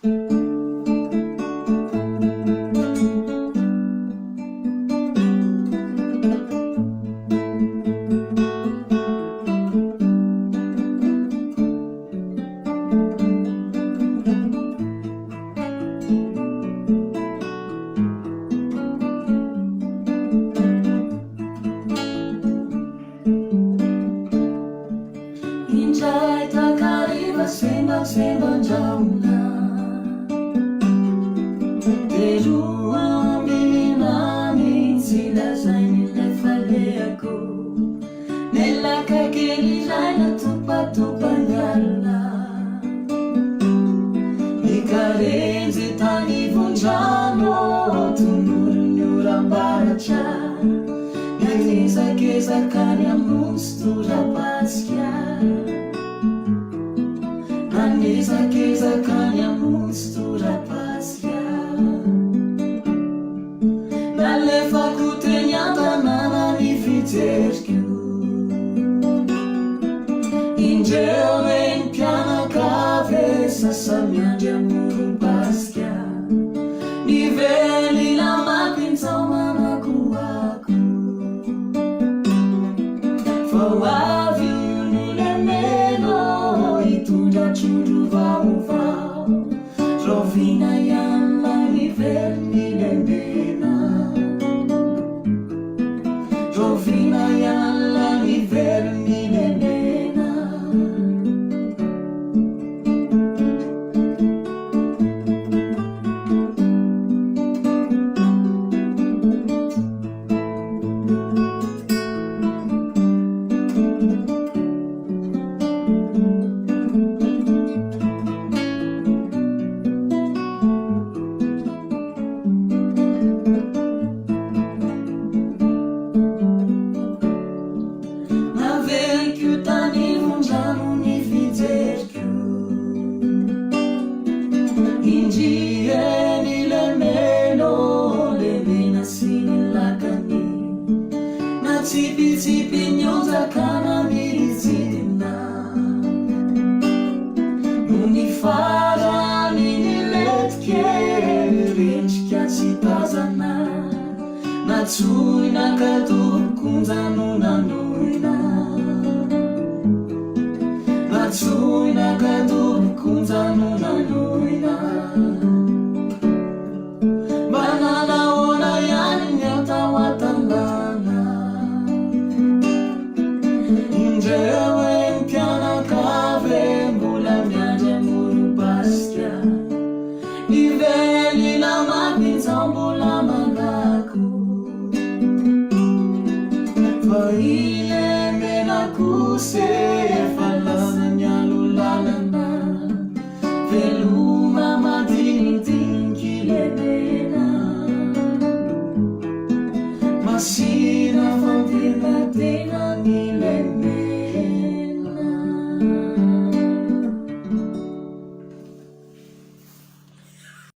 Injay takariva sembang-sembang-jauna Terua minami silazay nilay faleako Nella kagilizay na tupa-tupanyala Ikarenzi tani vonjano tunurnyurambaracha Nagkisa-kisakany ang mustura pasya Nagkisa-kisakany ang mustura pasya Nalefa kutenyata ni fiterkyu Injewen piana kave sasamiandya murung pasya Niveli lama pintaw mamaku aku Fawavi unulemeno itunda chudu vau-vau Rovina yan lang iverni lembena Rovina yan lang iverni lembena Tipi-tipi nyota kana miritina Unifara niniletke Rinchkia sipazana Natsui nakatup kunzanu nanuina Natsui nakatup kunzanu nanuina Banana ona yan nyata watandana Injewen piana kave mbula mianje muru pasya Niveli lama pintaw mbula mangaku Faile menaku se falana nyalulalana Veluma madiniti